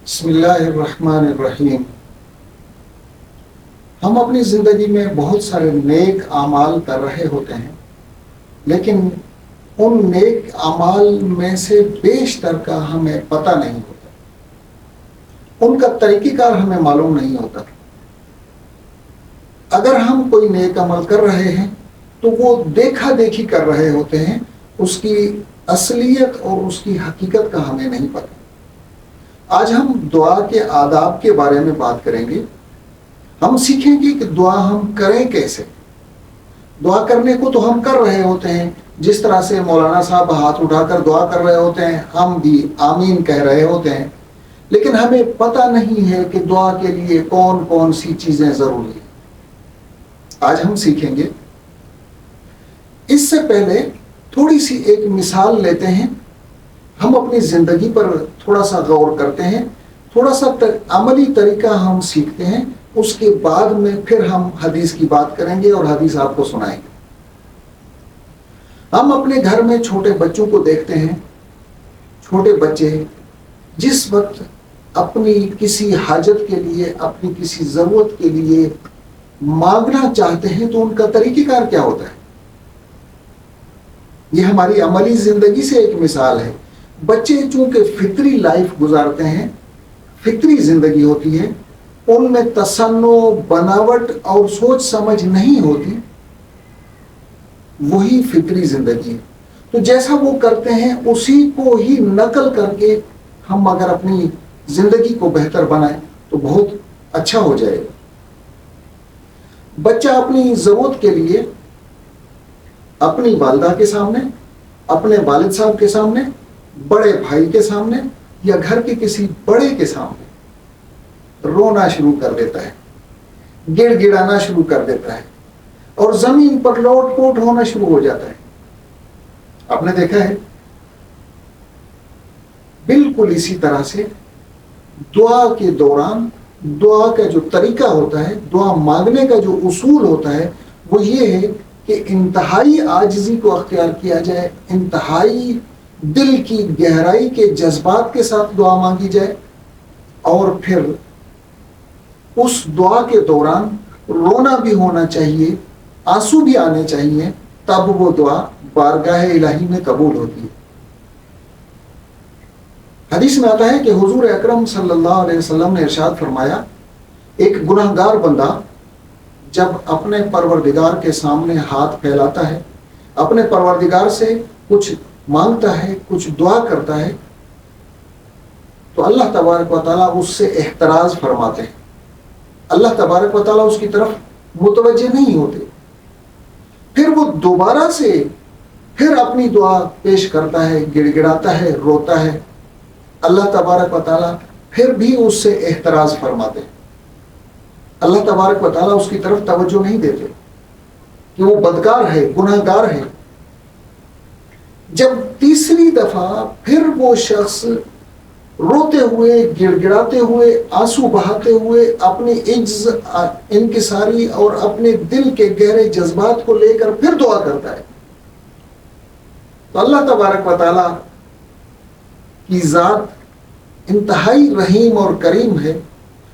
بسم اللہ الرحمن الرحیم۔ ہم اپنی زندگی میں بہت سارے نیک اعمال کر رہے ہوتے ہیں، لیکن ان نیک اعمال میں سے بیشتر کا ہمیں پتہ نہیں ہوتا، ان کا طریقہ کار ہمیں معلوم نہیں ہوتا۔ اگر ہم کوئی نیک عمل کر رہے ہیں تو وہ دیکھا دیکھی کر رہے ہوتے ہیں، اس کی اصلیت اور اس کی حقیقت کا ہمیں نہیں پتہ۔ آج ہم دعا کے آداب کے بارے میں بات کریں گے۔ ہم سیکھیں گے کہ دعا ہم کریں کیسے۔ دعا کرنے کو تو ہم کر رہے ہوتے ہیں، جس طرح سے مولانا صاحب ہاتھ اٹھا کر دعا کر رہے ہوتے ہیں، ہم بھی آمین کہہ رہے ہوتے ہیں، لیکن ہمیں پتہ نہیں ہے کہ دعا کے لیے کون کون سی چیزیں ضروری ہیں۔ آج ہم سیکھیں گے۔ اس سے پہلے تھوڑی سی ایک مثال لیتے ہیں، ہم اپنی زندگی پر تھوڑا سا غور کرتے ہیں، تھوڑا سا عملی طریقہ ہم سیکھتے ہیں، اس کے بعد میں پھر ہم حدیث کی بات کریں گے اور حدیث آپ کو سنائیں گے۔ ہم اپنے گھر میں چھوٹے بچوں کو دیکھتے ہیں۔ چھوٹے بچے جس وقت اپنی کسی حاجت کے لیے، اپنی کسی ضرورت کے لیے مانگنا چاہتے ہیں تو ان کا طریقہ کار کیا ہوتا ہے؟ یہ ہماری عملی زندگی سے ایک مثال ہے۔ بچے چونکہ فطری لائف گزارتے ہیں، فطری زندگی ہوتی ہے، ان میں تصنع، بناوٹ اور سوچ سمجھ نہیں ہوتی، وہی فطری زندگی ہے۔ تو جیسا وہ کرتے ہیں اسی کو ہی نقل کر کے ہم اگر اپنی زندگی کو بہتر بنائیں تو بہت اچھا ہو جائے گا۔ بچہ اپنی ضرورت کے لیے اپنی والدہ کے سامنے، اپنے والد صاحب کے سامنے، بڑے بھائی کے سامنے یا گھر کے کسی بڑے کے سامنے رونا شروع کر دیتا ہے، گڑ گڑانا شروع کر دیتا ہے اور زمین پر لوٹ پوٹ ہونا شروع ہو جاتا ہے۔ آپ نے دیکھا ہے بالکل اسی طرح سے دعا کے دوران دعا کا جو طریقہ ہوتا ہے، دعا مانگنے کا جو اصول ہوتا ہے، وہ یہ ہے کہ انتہائی عاجزی کو اختیار کیا جائے، انتہائی دل کی گہرائی کے جذبات کے ساتھ دعا مانگی جائے، اور پھر اس دعا کے دوران رونا بھی ہونا چاہیے، آنسو بھی آنے چاہیے، تب وہ دعا بارگاہ الہی میں قبول ہوتی ہے۔ حدیث میں آتا ہے کہ حضور اکرم صلی اللہ علیہ وسلم نے ارشاد فرمایا، ایک گناہگار بندہ جب اپنے پروردگار کے سامنے ہاتھ پھیلاتا ہے، اپنے پروردگار سے کچھ مانگتا ہے، کچھ دعا کرتا ہے، تو اللہ تبارک و تعالیٰ اس سے احتراز فرماتے ہیں۔ اللہ تبارک و تعالیٰ اس کی طرف متوجہ نہیں ہوتے۔ پھر وہ دوبارہ سے پھر اپنی دعا پیش کرتا ہے، گڑ گڑاتا ہے، روتا ہے، اللہ تبارک و تعالیٰ پھر بھی اس سے احتراز فرماتے ہیں۔ اللہ تبارک و تعالیٰ اس کی طرف توجہ نہیں دیتے کہ وہ بدکار ہے، گناہگار ہے۔ جب تیسری دفعہ پھر وہ شخص روتے ہوئے، گڑ گڑاتے ہوئے، آنسو بہاتے ہوئے اپنی عجز، انکساری اور اپنے دل کے گہرے جذبات کو لے کر پھر دعا کرتا ہے، تو اللہ تبارک و تعالیٰ کی ذات انتہائی رحیم اور کریم ہے۔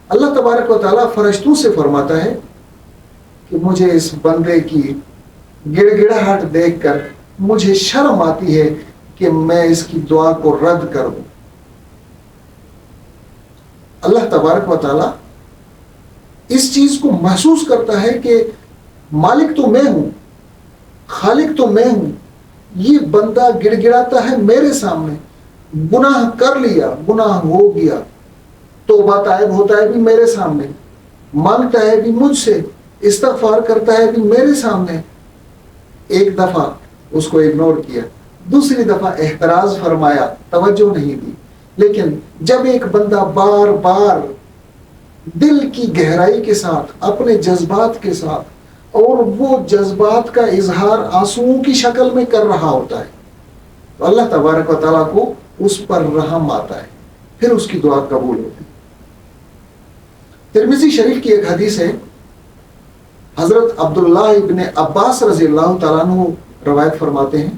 اللہ تبارک و تعالیٰ فرشتوں سے فرماتا ہے کہ مجھے اس بندے کی گڑ گڑاہٹ دیکھ کر مجھے شرم آتی ہے کہ میں اس کی دعا کو رد کر دوں۔ اللہ تبارک و تعالیٰ اس چیز کو محسوس کرتا ہے کہ مالک تو میں ہوں، خالق تو میں ہوں، یہ بندہ گڑ گڑاتا ہے میرے سامنے، گناہ کر لیا، گناہ ہو گیا، توبہ تائب ہوتا ہے بھی میرے سامنے، مانگتا ہے بھی مجھ سے، استغفار کرتا ہے بھی میرے سامنے۔ ایک دفعہ اس کو اگنور کیا، دوسری دفعہ احتراز فرمایا، توجہ نہیں دی، لیکن جب ایک بندہ بار بار دل کی گہرائی کے ساتھ، اپنے جذبات کے ساتھ، اور وہ جذبات کا اظہار آنسوؤں کی شکل میں کر رہا ہوتا ہے، تو اللہ تبارک و تعالیٰ کو اس پر رحم آتا ہے، پھر اس کی دعا قبول ہوتی ہے۔ ترمذی شریف کی ایک حدیث ہے، حضرت عبداللہ ابن عباس رضی اللہ تعالیٰ عنہ روایت فرماتے ہیں،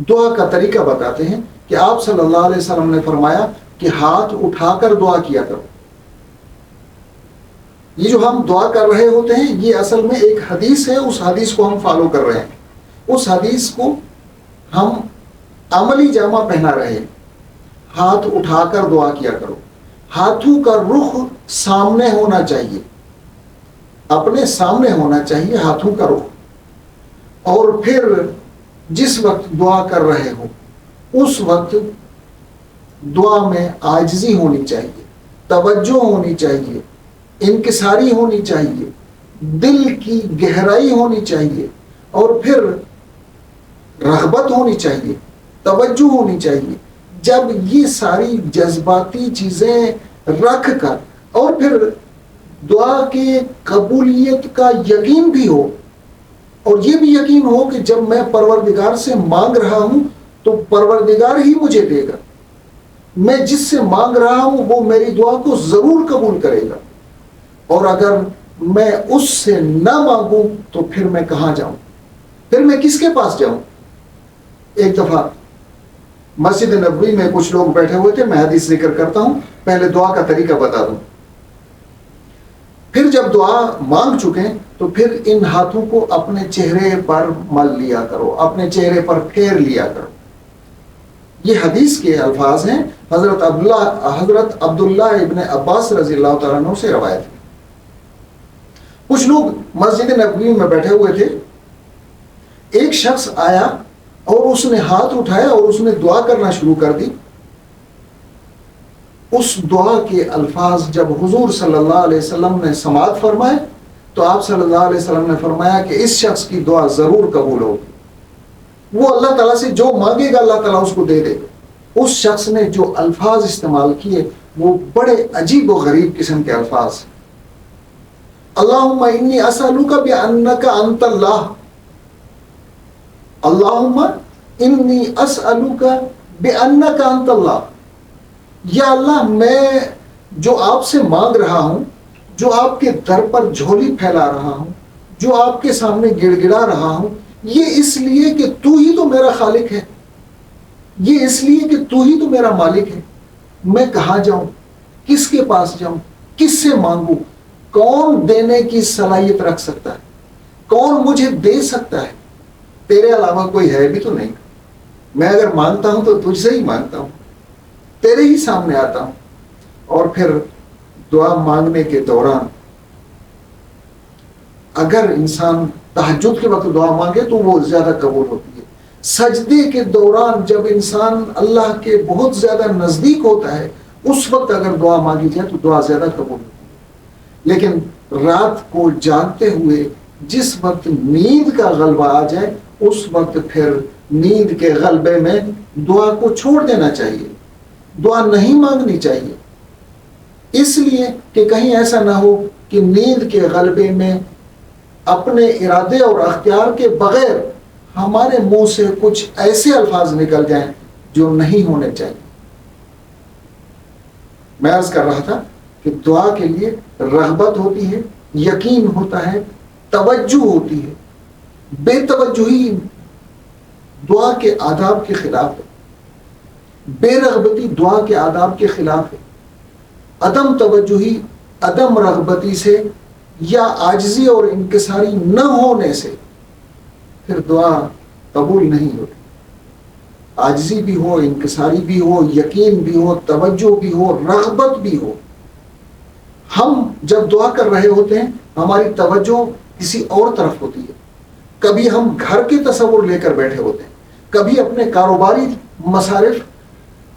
دعا کا طریقہ بتاتے ہیں کہ آپ صلی اللہ علیہ وسلم نے فرمایا، کہ ہاتھ اٹھا کر دعا کیا کرو. یہ جو ہم دعا کر رہے ہوتے ہیں یہ اصل میں ایک حدیث ہے، اس حدیث کو ہم فالو کر رہے ہیں، اس حدیث کو ہم عملی جامہ پہنا رہے ہیں. ہاتھ اٹھا کر دعا کیا کرو. ہاتھوں کا رخ سامنے ہونا چاہیے، اپنے سامنے ہونا چاہیے ہاتھوں کا رخ. اور پھر جس وقت دعا کر رہے ہو اس وقت دعا میں عاجزی ہونی چاہیے، توجہ ہونی چاہیے، انکساری ہونی چاہیے، دل کی گہرائی ہونی چاہیے، اور پھر رغبت ہونی چاہیے، توجہ ہونی چاہیے. جب یہ ساری جذباتی چیزیں رکھ کر اور پھر دعا کے قبولیت کا یقین بھی ہو، اور یہ بھی یقین ہو کہ جب میں پروردگار سے مانگ رہا ہوں تو پروردگار ہی مجھے دے گا، میں جس سے مانگ رہا ہوں وہ میری دعا کو ضرور قبول کرے گا، اور اگر میں اس سے نہ مانگوں تو پھر میں کہاں جاؤں، پھر میں کس کے پاس جاؤں. ایک دفعہ مسجد نبوی میں کچھ لوگ بیٹھے ہوئے تھے، میں حدیث ذکر کرتا ہوں، پہلے دعا کا طریقہ بتا دوں. پھر جب دعا مانگ چکے تو پھر ان ہاتھوں کو اپنے چہرے پر مل لیا کرو، اپنے چہرے پر پھیر لیا کرو. یہ حدیث کے الفاظ ہیں، حضرت عبداللہ ابن عباس رضی اللہ تعالیٰ عنہ سے روایت ہے. کچھ لوگ مسجد نبوی میں بیٹھے ہوئے تھے، ایک شخص آیا اور اس نے ہاتھ اٹھایا اور اس نے دعا کرنا شروع کر دی. اس دعا کے الفاظ جب حضور صلی اللہ علیہ وسلم نے سماعت فرمائے تو آپ صلی اللہ علیہ وسلم نے فرمایا کہ اس شخص کی دعا ضرور قبول ہوگی. وہ اللہ تعالیٰ سے جو مانگے گا اللہ تعالیٰ اس کو دے دے گا. اس شخص نے جو الفاظ استعمال کیے وہ بڑے عجیب و غریب قسم کے الفاظ. اللہم انی اسألک بأنک انت اللہ، اللہم انی اسألک بأنک انت اللہ. یا اللہ میں جو آپ سے مانگ رہا ہوں، جو آپ کے در پر جھولی پھیلا رہا ہوں، جو آپ کے سامنے گڑ گڑا رہا ہوں، یہ اس لیے کہ تو ہی تو میرا خالق ہے، یہ اس لیے کہ تو ہی تو میرا مالک ہے. میں کہاں جاؤں، کس کے پاس جاؤں، کس سے مانگوں، کون دینے کی صلاحیت رکھ سکتا ہے، کون مجھے دے سکتا ہے، تیرے علاوہ کوئی ہے بھی تو نہیں. میں اگر مانگتا ہوں تو تجھ سے ہی مانگتا ہوں، تیرے ہی سامنے آتا ہوں. اور پھر دعا مانگنے کے دوران اگر انسان تہجد کے وقت دعا مانگے تو وہ زیادہ قبول ہوتی ہے. سجدے کے دوران جب انسان اللہ کے بہت زیادہ نزدیک ہوتا ہے اس وقت اگر دعا مانگی جائے تو دعا زیادہ قبول ہوتی ہے. لیکن رات کو جاگتے ہوئے جس وقت نیند کا غلبہ آ جائے اس وقت پھر نیند کے غلبے میں دعا کو چھوڑ دینا چاہیے، دعا نہیں مانگنی چاہیے. اس لیے کہ کہیں ایسا نہ ہو کہ نیند کے غلبے میں اپنے ارادے اور اختیار کے بغیر ہمارے منہ سے کچھ ایسے الفاظ نکل جائیں جو نہیں ہونے چاہیے. میں عرض کر رہا تھا کہ دعا کے لیے رغبت ہوتی ہے، یقین ہوتا ہے، توجہ ہوتی ہے. بے توجہی دعا کے آداب کے خلاف ہے، بے رغبتی دعا کے آداب کے خلاف ہے. عدم توجہی، عدم رغبتی سے یا عاجزی اور انکساری نہ ہونے سے پھر دعا قبول نہیں ہوتی. عاجزی بھی ہو، انکساری بھی ہو، یقین بھی ہو، توجہ بھی ہو، رغبت بھی ہو. ہم جب دعا کر رہے ہوتے ہیں ہماری توجہ کسی اور طرف ہوتی ہے. کبھی ہم گھر کے تصور لے کر بیٹھے ہوتے ہیں، کبھی اپنے کاروباری مصارف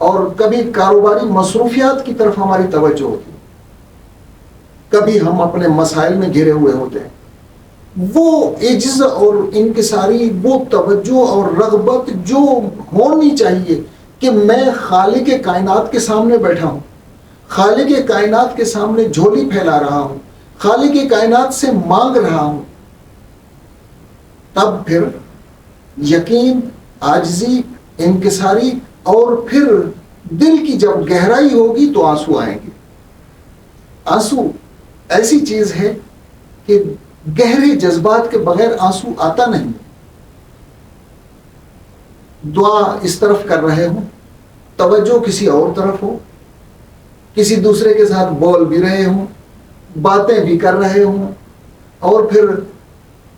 اور کبھی کاروباری مصروفیات کی طرف ہماری توجہ ہوتی ہے، کبھی ہم اپنے مسائل میں گھرے ہوئے ہوتے ہیں. وہ عجز اور انکساری، وہ توجہ اور رغبت جو ہونی چاہیے کہ میں خالق کائنات کے سامنے بیٹھا ہوں، خالق کائنات کے سامنے جھولی پھیلا رہا ہوں، خالق کائنات سے مانگ رہا ہوں، تب پھر یقین، عاجزی، انکساری اور پھر دل کی جب گہرائی ہوگی تو آنسو آئیں گے. آنسو ایسی چیز ہے کہ گہرے جذبات کے بغیر آنسو آتا نہیں. دعا اس طرف کر رہے ہوں، توجہ کسی اور طرف ہو، کسی دوسرے کے ساتھ بول بھی رہے ہوں، باتیں بھی کر رہے ہوں، اور پھر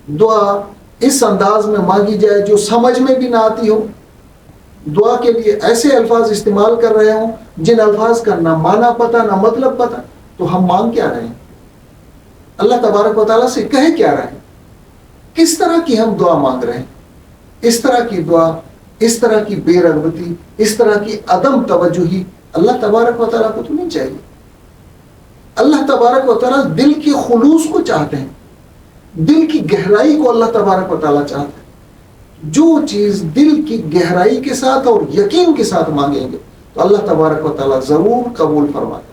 دعا اس انداز میں مانگی جائے جو سمجھ میں بھی نہ آتی ہو، دعا کے لیے ایسے الفاظ استعمال کر رہے ہوں جن الفاظ کا نہ معنی پتہ نہ مطلب پتہ، تو ہم مانگ کیا رہے ہیں؟ اللہ تبارک و تعالیٰ سے کہہ کیا رہے ہیں؟ کس طرح کی ہم دعا مانگ رہے ہیں؟ اس طرح کی دعا، اس طرح کی بے رغبتی، اس طرح کی عدم توجہی اللہ تبارک و تعالیٰ کو تو نہیں چاہیے۔ اللہ تبارک و تعالیٰ دل کے خلوص کو چاہتے ہیں، دل کی گہرائی کو اللہ تبارک و تعالیٰ چاہتے ہیں۔ جو چیز دل کی گہرائی کے ساتھ اور یقین کے ساتھ مانگیں گے تو اللہ تبارک و تعالیٰ ضرور قبول فرماتا ہے۔